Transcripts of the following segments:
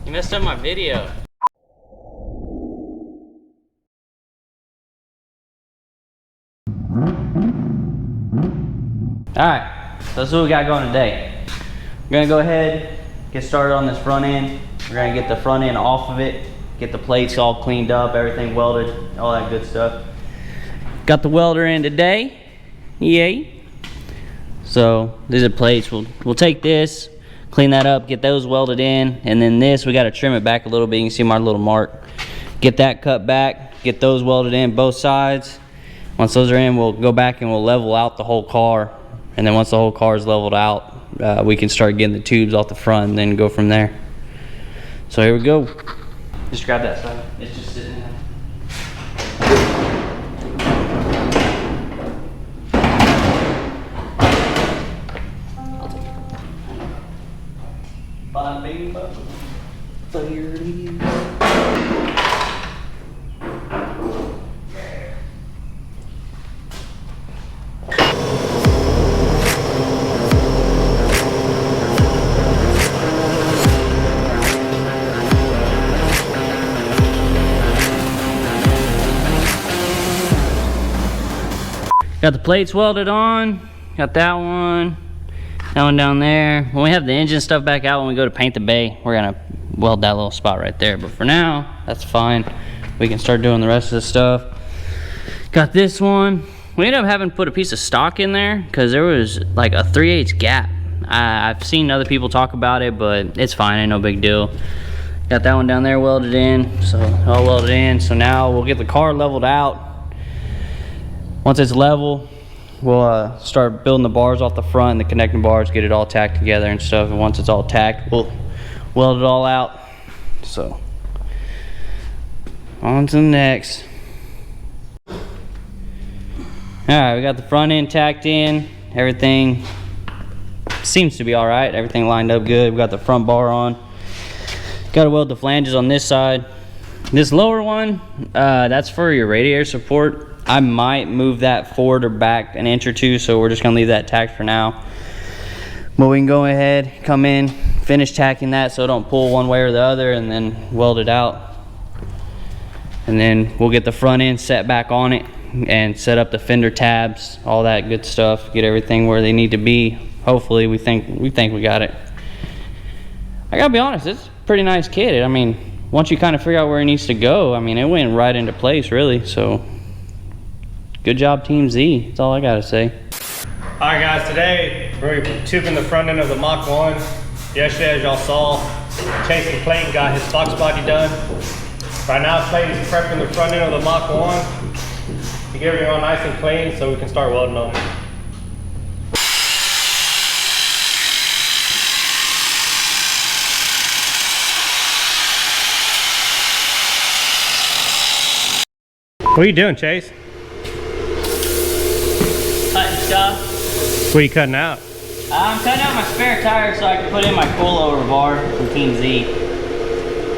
You messed up my video. Alright, so that's what we got going today. We're gonna go ahead, get started on this front end. We're gonna get the front end off of it, get the plates all cleaned up, everything welded, all that good stuff. Got the welder in today, yay. So these are plates, we'll take this, clean that up, get those welded in, and then this, we gotta trim it back a little bit. You can see my little mark. Get that cut back, get those welded in both sides. Once those are in, we'll go back and we'll level out the whole car. And then once the whole car is leveled out, we can start getting the tubes off the front and then go from there. So here we go. Just grab that side. It's just sitting there. Bada bing, bada boom. There it is. Got the plates welded on, got that one down there. When we have the engine stuff back out, when we go to paint the bay, we're gonna weld that little spot right there. But for now, that's fine. We can start doing the rest of the stuff. Got this one. We ended up having to put a piece of stock in there because there was like a 3/8 gap. I've seen other people talk about it, but it's fine, ain't no big deal. Got that one down there welded in, so all welded in. So now we'll get the car leveled out. Once it's level, we'll start building the bars off the front and the connecting bars, get it all tacked together and stuff. And once it's all tacked, we'll weld it all out. So, on to the next. All right, we got the front end tacked in. Everything seems to be all right. Everything lined up good. We got the front bar on. Got to weld the flanges on this side. This lower one, that's for your radiator support. I might move that forward or back an inch or two, so we're just gonna leave that tacked for now. But we can go ahead, come in, finish tacking that so it don't pull one way or the other, and then weld it out. And then we'll get the front end set back on it and set up the fender tabs, all that good stuff, get everything where they need to be. Hopefully we think we got it. I gotta be honest, it's a pretty nice kit. I mean, once you kind of figure out where it needs to go, I mean, it went right into place really, so. Good job, Team Z. That's all I gotta say. All right, guys. Today we're tubing the front end of the MACH1. Yesterday, as y'all saw, Chase and Clayton got his Foxbody done. Right now, Clayton's prepping the front end of the MACH1 to get everything all nice and clean, so we can start welding on it. What are you doing, Chase? Cutting stuff. What are you cutting out? I'm cutting out my spare tire so I can put in my coilover bar from Team Z.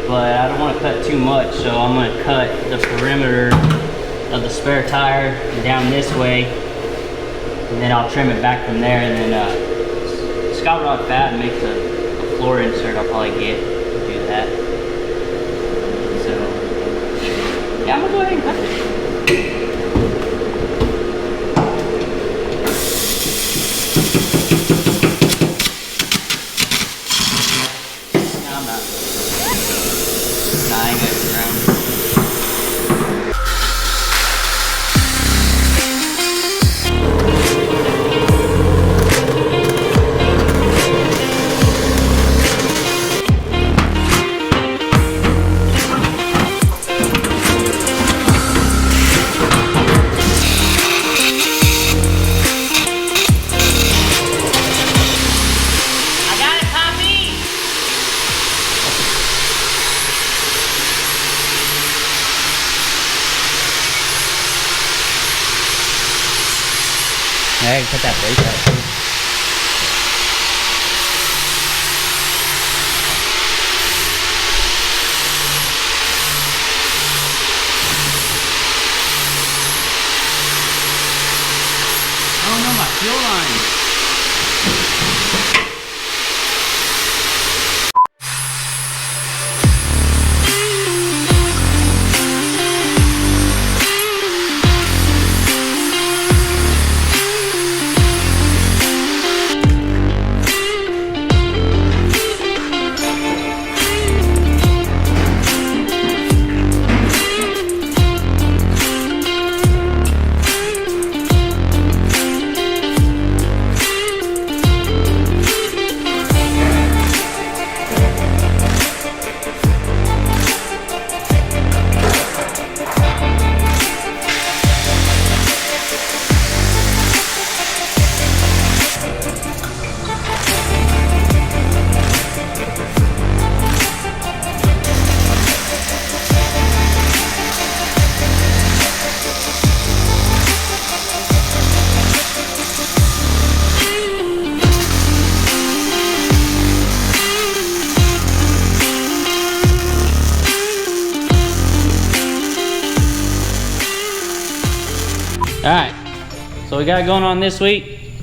But I don't want to cut too much, so I'm going to cut the perimeter of the spare tire down this way. And then I'll trim it back from there. And then Scott Rod Fat makes a floor insert I'll probably get to do that. So, yeah, I'm going to go ahead and cut it. I can put that brake out too. Oh no, my fuel line. Alright, so we got going on this week.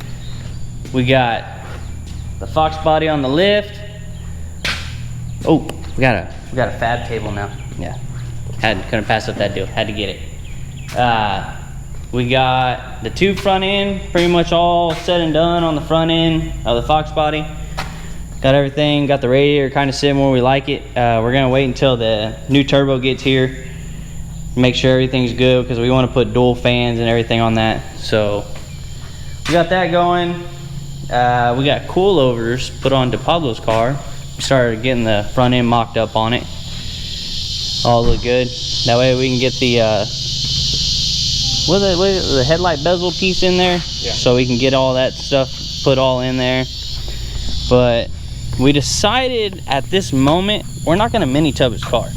We got the Foxbody on the lift. Oh, we got a fab table now. Yeah, couldn't pass up that deal. Had to get it. We got the 2 front end pretty much all said and done on the front end of the Foxbody. Got everything. Got the radiator kind of sitting where we like it. We're gonna wait until the new turbo gets here. Make sure everything's good because we want to put dual fans and everything on that. So we got that going. We got coilovers put on Pablo's car. We started getting the front end mocked up on it. All look good. That way we can get the the headlight bezel piece in there. Yeah. So we can get all that stuff put all in there. But we decided at this moment we're not going to mini tub his car.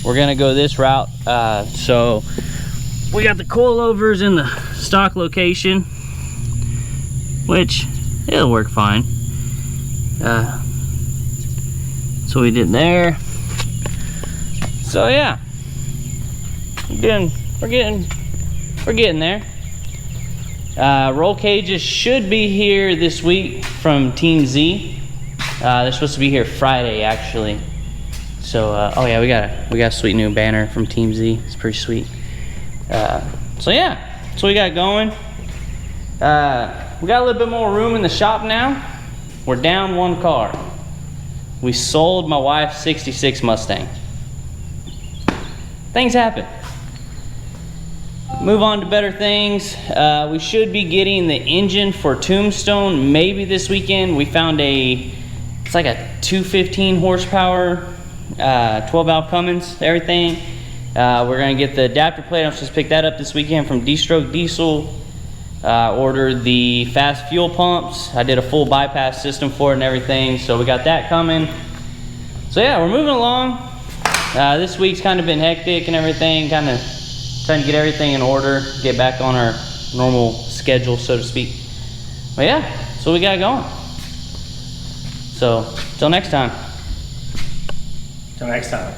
We're gonna go this route. So we got the coilovers in the stock location, which it'll work fine. So we did there. So yeah, we're getting there. Roll cages should be here this week from Team Z. They're supposed to be here Friday actually. So, oh yeah, we got a sweet new banner from Team Z. It's pretty sweet. So yeah, that's what we got going. We got a little bit more room in the shop now. We're down 1 car. We sold my wife's '66 Mustang. Things happen. Move on to better things. We should be getting the engine for Tombstone maybe this weekend. We found it's like a 215 horsepower 12 valve Cummins, everything. We're gonna get the adapter plate. I'm supposed to pick that up this weekend from D-Stroke Diesel. Ordered the fast fuel pumps. I did a full bypass system for it and everything, so we got that coming. So yeah, we're moving along. This week's kind of been hectic and everything, kind of trying to get everything in order, get back on our normal schedule, so to speak. But yeah, so we got going. So, till next time. Till next time.